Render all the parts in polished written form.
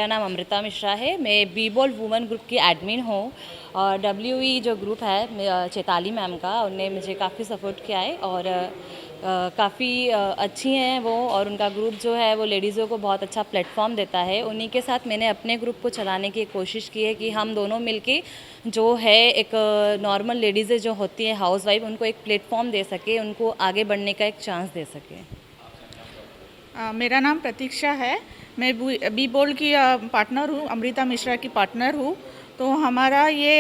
मेरा नाम अमृता मिश्रा है। मैं बी बोल्ड वुमेन ग्रुप की एडमिन हूँ और डब्ल्यू जो ग्रुप है चैताली मैम का, उनने मुझे काफ़ी सपोर्ट किया है और काफ़ी अच्छी हैं वो, और उनका ग्रुप जो है वो लेडीज़ों को बहुत अच्छा प्लेटफॉर्म देता है। उन्हीं के साथ मैंने अपने ग्रुप को चलाने की कोशिश की है कि हम दोनों मिलके जो है एक नॉर्मल लेडीज़ें जो होती हैं हाउस वाइफ, उनको एक प्लेटफॉर्म दे सके, उनको आगे बढ़ने का एक चांस दे सके। मेरा नाम प्रतीक्षा है। मैं बी बोल्ड की पार्टनर हूँ, अमृता मिश्रा की पार्टनर हूँ। तो हमारा ये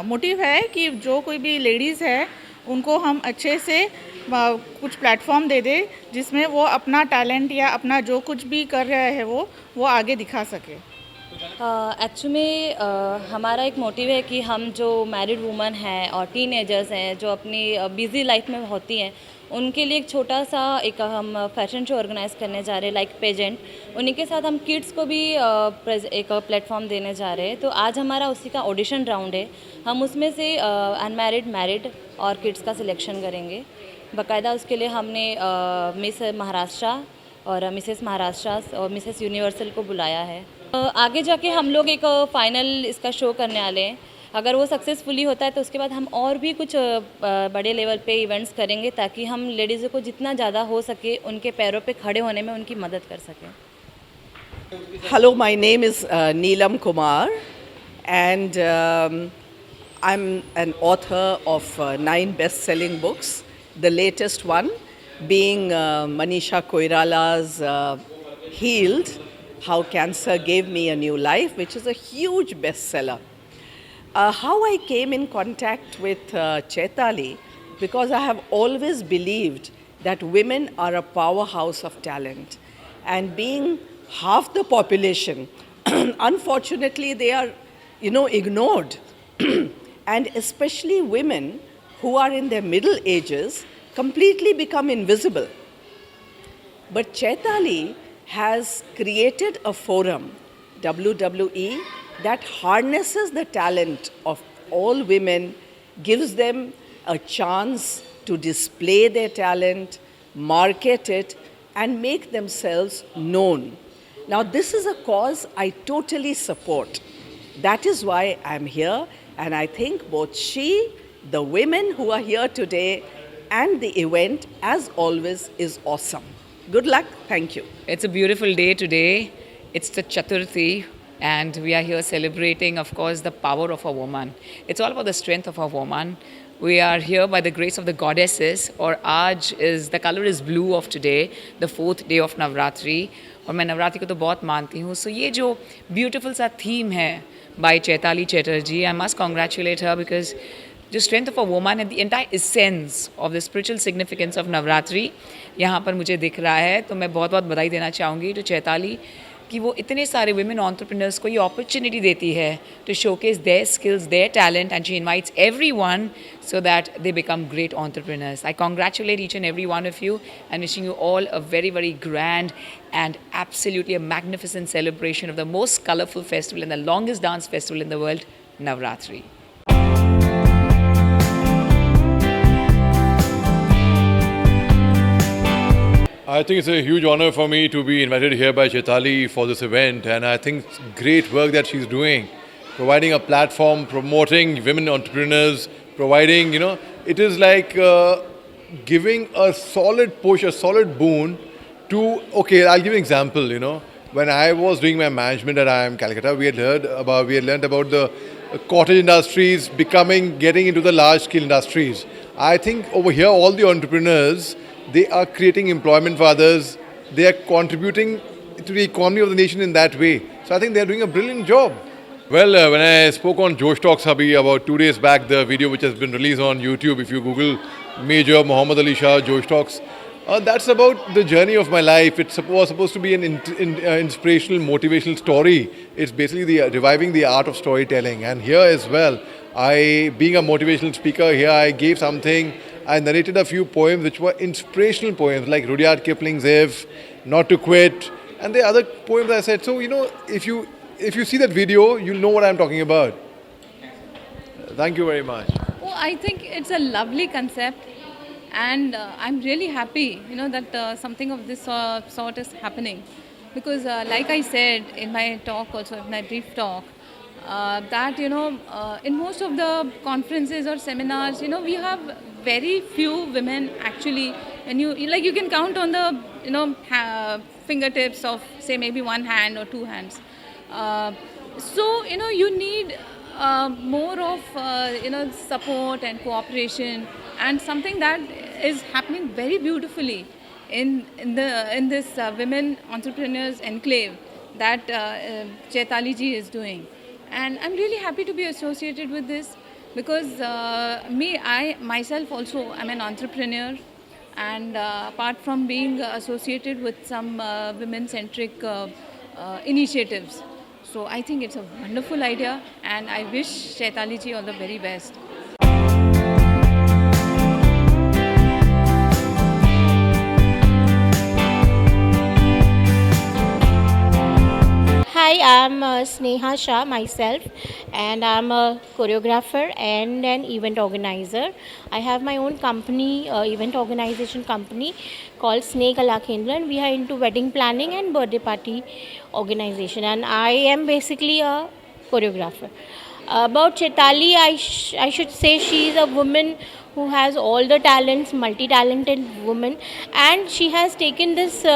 मोटिव है कि जो कोई भी लेडीज़ है उनको हम अच्छे से कुछ प्लेटफॉर्म दे दे, जिसमें वो अपना टैलेंट या अपना जो कुछ भी कर रहे हैं वो आगे दिखा सके। एक्चुअली हमारा एक मोटिव है कि हम जो मैरिड वुमन हैं और टीनेजर्स हैं जो अपनी बिज़ी लाइफ में होती हैं, उनके लिए एक छोटा सा एक हम फैशन शो ऑर्गेनाइज़ करने जा रहे हैं, लाइक पेजेंट। उन्हीं के साथ हम किड्स को भी एक प्लेटफॉर्म देने जा रहे हैं। तो आज हमारा उसी का ऑडिशन राउंड है। हम उसमें से अनमैरिड, मैरिड और किड्स का सिलेक्शन करेंगे। बाकायदा उसके लिए हमने मिस महाराष्ट्र और मिसेस महाराष्ट्र और मिसेस यूनिवर्सल को बुलाया है। आगे जाके हम लोग एक फ़ाइनल इसका शो करने वाले हैं। अगर वो सक्सेसफुली होता है तो उसके बाद हम और भी कुछ बड़े लेवल पे इवेंट्स करेंगे, ताकि हम लेडीज़ों को जितना ज़्यादा हो सके उनके पैरों पे खड़े होने में उनकी मदद कर सकें। Hello, my name is Neelam Kumar, and I'm an author of 9 best-selling books. The latest one being Manisha Koirala's Healed: How Cancer Gave Me a New Life, which is a huge bestseller. How I came in contact with Chaitali, because I have always believed that women are a powerhouse of talent, and being half the population, unfortunately they are, ignored. And especially women who are in their middle ages completely become invisible. But Chaitali has created a forum, WWE, that harnesses the talent of all women, gives them a chance to display their talent, market it, and make themselves known. Now, this is a cause I totally support. That is why I'm here, and I think both she, the women who are here today, and the event, as always, is awesome. Good luck. Thank you. It's a beautiful day today. It's the Chaturthi, and we are here celebrating, of course, the power of a woman. It's all about the strength of a woman. We are here by the grace of the goddesses, और आज is the color is blue of today, the 4th day of Navratri. और मैं नवरात्रि को तो बहुत मानती हूँ. So ये जो beautiful सा theme है by Chaitali Chatterjee, I must congratulate her, because the strength of a woman and the entire essence of the spiritual significance of Navratri यहाँ पर मुझे दिख रहा है. तो मैं बहुत बहुत बधाई देना चाहूँगी to चैताली कि वो इतने सारे women entrepreneurs को ये opportunity देती है to showcase their skills, their talent, and she invites everyone so that they become great entrepreneurs. I congratulate each and every one of you and wishing you all a very, very grand and absolutely a magnificent celebration of the most colorful festival and the longest dance festival in the world, Navratri. I think it's a huge honor for me to be invited here by Chaitali for this event, and I think it's great work that she's doing, providing a platform, promoting women entrepreneurs, providing, it is like giving a solid push, a solid boon to, okay, I'll give you an example, when I was doing my management at IIM Calcutta, we had learned about the cottage industries getting into the large scale industries. I think over here, all the entrepreneurs, they are creating employment for others. They are contributing to the economy of the nation in that way. So I think they are doing a brilliant job. Well, when I spoke on Josh Talks Abhi about 2 days back, the video which has been released on YouTube, if you Google Major Muhammad Ali Shah Josh Talks, that's about the journey of my life. It was supposed to be an inspirational, motivational story. It's basically reviving the art of storytelling. And here as well, being a motivational speaker, here I gave something. I narrated a few poems which were inspirational poems, like Rudyard Kipling's If, Not to Quit, and the other poems I said. So, if you see that video, you'll know what I'm talking about. Thank you very much. Oh, I think it's a lovely concept, and I'm really happy, that something of this sort is happening, because like I said in my talk also, in my brief talk, that in most of the conferences or seminars, we have very few women actually, and you can count on the fingertips of say maybe one hand or two hands. So you need more of support and cooperation, and something that is happening very beautifully in this women entrepreneurs enclave that Chaitali ji is doing. And I'm really happy to be associated with this because I myself also am an entrepreneur, and apart from being associated with some women-centric initiatives. So I think it's a wonderful idea, and I wish Chaitali ji all the very best. Hi, I'm Sneha Shah myself, and I'm a choreographer and an event organizer. I have my own company, event organization company called Sneh Kala Kendra, and we are into wedding planning and birthday party organization. And I am basically a choreographer. About Chaitali, I should say she is a woman who has all the talents, multi-talented woman, and she has taken this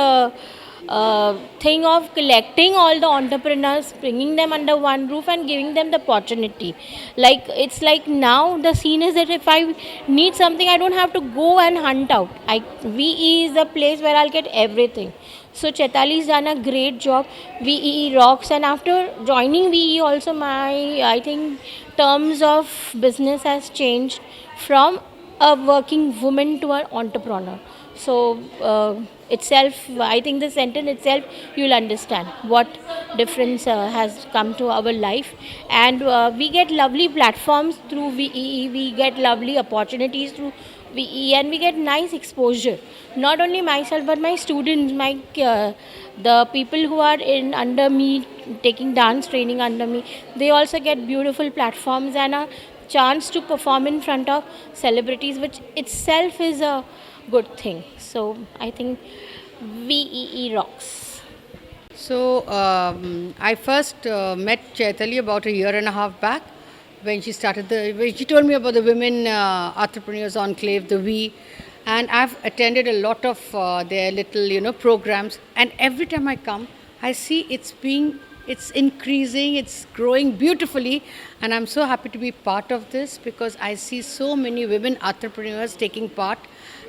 thing of collecting all the entrepreneurs, bringing them under one roof and giving them the opportunity. Like it's like now the scene is that if I need something, I don't have to go and hunt out. VE is the place where I'll get everything. So Chaitali's done a great job. VEE rocks, and after joining VE also I think terms of business has changed from a working woman to an entrepreneur. So itself, I think the sentence itself, you'll understand what difference has come to our life. And we get lovely platforms through VEE, we get lovely opportunities through VE, and we get nice exposure. Not only myself, but my students, the people who are in under me, taking dance training under me, they also get beautiful platforms and a chance to perform in front of celebrities, which itself is a good thing. So I think VEE rocks. So I first met Chaitali about a year and a half back when she when she told me about the Women Entrepreneurs Enclave, the V, and I've attended a lot of their little programs, and every time I come, I see it's increasing, it's growing beautifully, and I'm so happy to be part of this because I see so many women entrepreneurs taking part,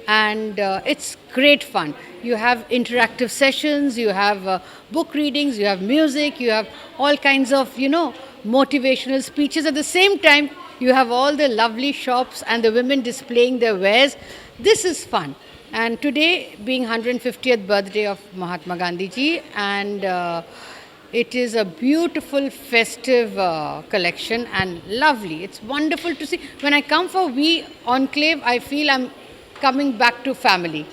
and it's great fun. You have interactive sessions, you have book readings, you have music, you have all kinds of motivational speeches. At the same time, you have all the lovely shops and the women displaying their wares. This is fun. And today being 150th birthday of Mahatma Gandhi ji, and it is a beautiful festive collection and lovely. It's wonderful to see. When I come for V Enclave, I feel I'm coming back to family.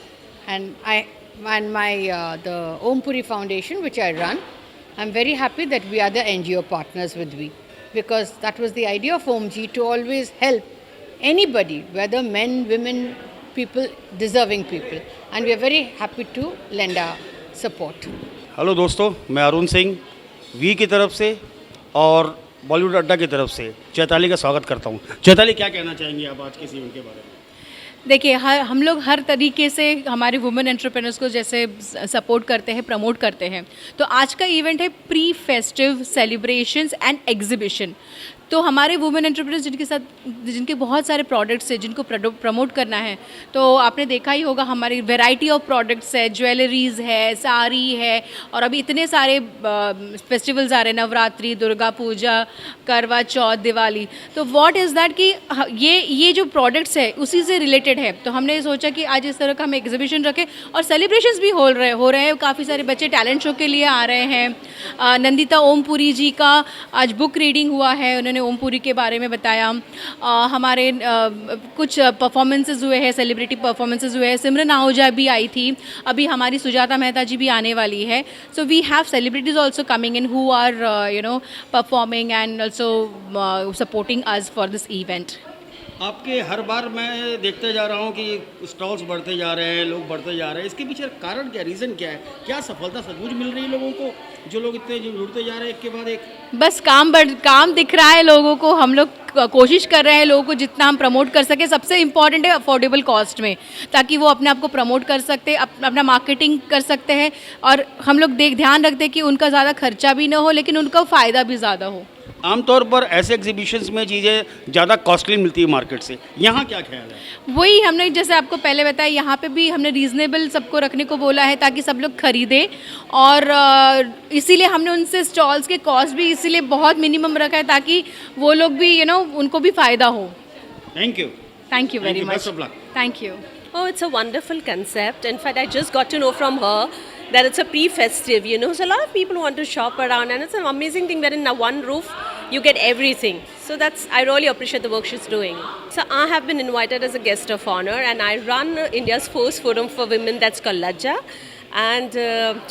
And my the Om Puri Foundation, which I run, I'm very happy that we are the NGO partners with V, because that was the idea of OMG, to always help anybody, whether men, women, people, deserving people. And we are very happy to lend our support. Hello दोस्तों, मैं Arun Singh we की तरफ से और बॉलीवुड अड्डा की तरफ से चैताली का स्वागत करता हूँ। चैताली, क्या कहना चाहेंगी आप आज के इस इवेंट के बारे में? देखिए, हम लोग हर तरीके से हमारे वुमेन एंटरप्रेन्योर्स को जैसे सपोर्ट करते हैं, प्रमोट करते हैं, तो आज का इवेंट है pre festive celebrations and exhibition. तो हमारे वुमेन एंटरप्रेन्योर्स जिनके बहुत सारे प्रोडक्ट्स हैं, जिनको प्रमोट करना है, तो आपने देखा ही होगा हमारी वैरायटी ऑफ प्रोडक्ट्स है, ज्वेलरीज़ है, साड़ी है, और अभी इतने सारे फेस्टिवल्स आ रहे हैं, नवरात्रि, दुर्गा पूजा, करवा चौथ, दिवाली। तो व्हाट इज़ दैट कि ये जो प्रोडक्ट्स है उसी से रिलेटेड है। तो हमने सोचा कि आज इस तरह का हम एग्जीबिशन रखें, और सेलिब्रेशंस भी हो रहे हैं। काफ़ी सारे बच्चे टैलेंट शो के लिए आ रहे हैं। नंदिता ओमपुरी जी का आज बुक रीडिंग हुआ है, उन्होंने ओमपुरी के बारे में बताया। हमारे कुछ परफॉर्मेंसेस हुए हैं, सेलिब्रिटी परफॉर्मेंसेस हुए हैं। सिमरन आहूजा भी आई थी, अभी हमारी सुजाता मेहता जी भी आने वाली है। So we have celebrities also coming in who are performing and also supporting us for this event. आपके हर बार मैं देखते जा रहा हूँ कि स्टॉल्स बढ़ते जा रहे हैं, लोग बढ़ते जा रहे हैं, इसके पीछे कारण क्या, रीज़न क्या है? क्या सफलता सचमुच मिल रही है लोगों को, जो लोग इतने जुड़ते जा रहे हैं एक के बाद एक? बस काम दिख रहा है लोगों को। हम लोग कोशिश कर रहे हैं लोगों को जितना हम प्रमोट कर सके। सबसे इम्पॉर्टेंट है अफोर्डेबल कॉस्ट में, ताकि वो अपने आप को प्रमोट कर सकते, अपना मार्केटिंग कर सकते हैं। और हम लोग ध्यान रखते हैं कि उनका ज़्यादा खर्चा भी ना हो, लेकिन उनका फ़ायदा भी ज़्यादा हो। आमतौर पर ऐसे एग्जीबिशंस में चीज़ें ज़्यादा कॉस्टली मिलती है मार्केट से, यहाँ क्या ख्याल है? वही हमने जैसे आपको पहले बताया, यहाँ पे भी हमने रीज़नेबल सबको रखने को बोला है ताकि सब लोग खरीदें। और इसीलिए हमने उनसे स्टॉल्स के कॉस्ट भी इसीलिए बहुत मिनिमम रखा है, ताकि वो लोग भी उनको भी फ़ायदा हो। Thank you very much. Best of luck. Thank you. Oh, it's a wonderful concept. In fact, I just got to know from her that it's a pre-festive, so a lot of people want to shop around, and it's an amazing thing that in one roof you get everything. So I really appreciate the work she's doing. So I have been invited as a guest of honor, and I run India's first forum for women that's called Lajja, and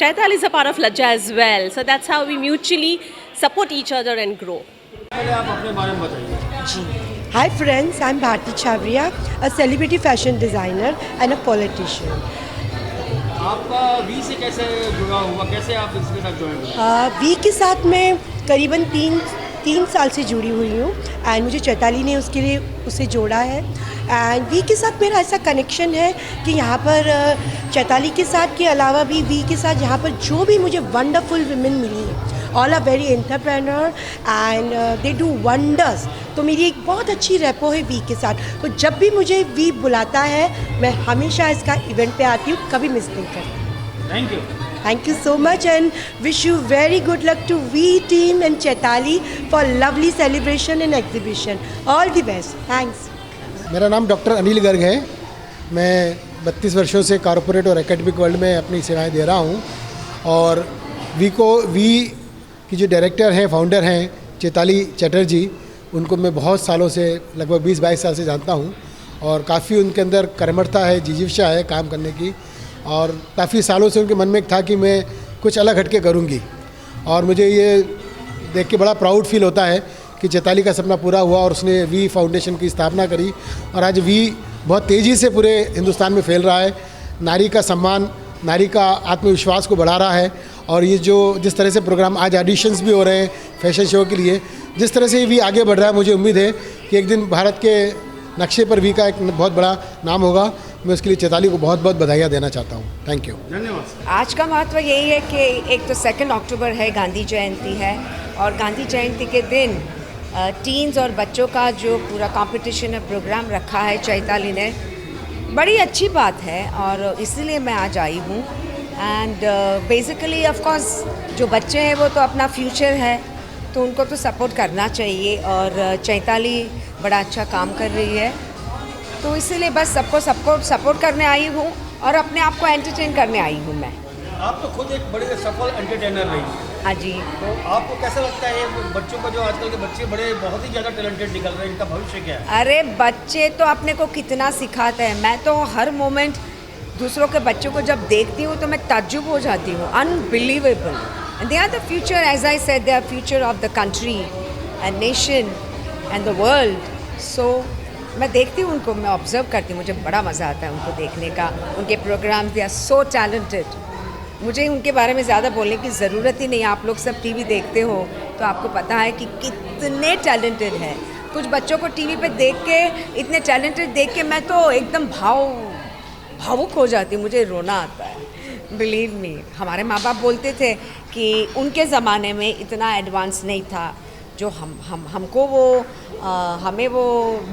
Chaitali is a part of Lajja as well. So that's how we mutually support each other and grow. पहले आप अपने बारे में बताइए। Hi friends, I'm Bharti Chavriya, a celebrity fashion designer and a politician. आपका we से कैसे जुड़ा हुआ, कैसे आप इसके साथ ज्वाइन हुए? वी के साथ मैं करीबन तीन साल से जुड़ी हुई हूँ, एंड मुझे चैताली ने उसे जोड़ा है। एंड वी के साथ मेरा ऐसा कनेक्शन है कि यहाँ पर चैताली के साथ के अलावा भी वी के साथ यहाँ पर जो भी मुझे वंडरफुल विमेन मिली हैं, all are very entrepreneur and they do wonders. तो मेरी एक बहुत अच्छी रेपो है वी के साथ। तो जब भी मुझे वी बुलाता है, मैं हमेशा इसका इवेंट पे आती हूँ, कभी मिस नहीं करती। Thank you. Thank you so much and wish you very good luck to V team and Chaitali for lovely celebration and exhibition. All the best. Thanks. मेरा नाम डॉक्टर अनिल गर्ग है। मैं 32 वर्षों से कॉरपोरेट और एकेडमिक वर्ल्ड में अपनी सेवाएं दे रहा हूं, और वी की जो डायरेक्टर हैं, फाउंडर हैं चैताली चटर्जी, उनको मैं बहुत सालों से, लगभग 20-22 साल से जानता हूं, और काफ़ी उनके अंदर कर्मठता है, जिजीविषा है काम करने की, और काफ़ी सालों से उनके मन में एक था कि मैं कुछ अलग हटके करूंगी। और मुझे ये देख के बड़ा प्राउड फील होता है कि चैताली का सपना पूरा हुआ और उसने वी फाउंडेशन की स्थापना करी, और आज वी बहुत तेज़ी से पूरे हिंदुस्तान में फैल रहा है। नारी का सम्मान, नारी का आत्मविश्वास को बढ़ा रहा है। और ये जिस तरह से प्रोग्राम आज ऑडिशंस भी हो रहे हैं फैशन शो के लिए, जिस तरह से वी आगे बढ़ रहा है, मुझे उम्मीद है कि एक दिन भारत के नक्शे पर वी का एक बहुत बड़ा नाम होगा। मैं उसके लिए चैताली को बहुत बहुत बधाइयाँ देना चाहता हूँ। Thank you. धन्यवाद। आज का महत्व यही है कि एक तो 2 अक्टूबर है, गांधी जयंती है, और गांधी जयंती के दिन टीन्स और बच्चों का जो पूरा कंपटीशन है, प्रोग्राम रखा है चैताली ने, बड़ी अच्छी बात है, और इसीलिए मैं आज आई हूँ। एंड बेसिकली ऑफ कोर्स जो बच्चे हैं वो तो अपना फ्यूचर है, तो उनको तो सपोर्ट करना चाहिए, और चैताली बड़ा अच्छा काम कर रही है, तो इसीलिए बस सबको सपोर्ट करने आई हूँ, और अपने आप को एंटरटेन करने आई हूँ मैं। आप तो खुद एक बड़े सफल एंटरटेनर रही हैं। हाँ जी। तो आपको कैसा लगता है बच्चों का, जो आजकल के बच्चे बड़े बहुत ही ज़्यादा टैलेंटेड निकल रहे हैं, इनका भविष्य क्या है? अरे बच्चे तो अपने को कितना सिखाते हैं। मैं तो हर मोमेंट दूसरों के बच्चों को जब देखती हूँ तो मैं ताज्जुब हो जाती हूँ। Unbelievable. They are the future, as I said, they are future of the country and nation and the world. सो मैं देखती हूँ उनको, मैं ऑब्जर्व करती हूँ, मुझे बड़ा मज़ा आता है उनको देखने का। उनके programmes, they are so talented. मुझे उनके बारे में ज़्यादा बोलने की ज़रूरत ही नहीं। आप लोग सब टीवी देखते हो तो आपको पता है कि कितने टैलेंटेड हैं। कुछ बच्चों को टीवी पे देख के, इतने टैलेंटेड देख के मैं तो एकदम भावुक हो जाती हूँ, मुझे रोना आता है। बिलीव मी, हमारे माँ बाप बोलते थे कि उनके ज़माने में इतना एडवांस नहीं था जो हमको हमें वो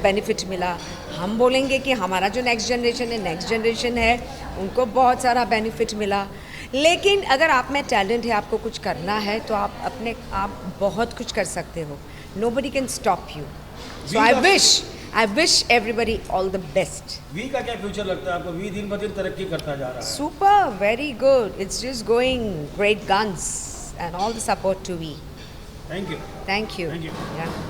बेनिफिट मिला। हम बोलेंगे कि हमारा जो नेक्स्ट जनरेशन है उनको बहुत सारा बेनिफिट मिला। लेकिन अगर आप में टैलेंट है, आपको कुछ करना है, तो आप बहुत कुछ कर सकते हो। Nobody can stop you. So I wish everybody all the best. वी का क्या फ्यूचर लगता है आपको? वी दिन ब दिन तरक्की करता जा रहा है। Super, very good. It's just going great guns, and all the support to V. Thank you. Thank you. Thank you. Yeah.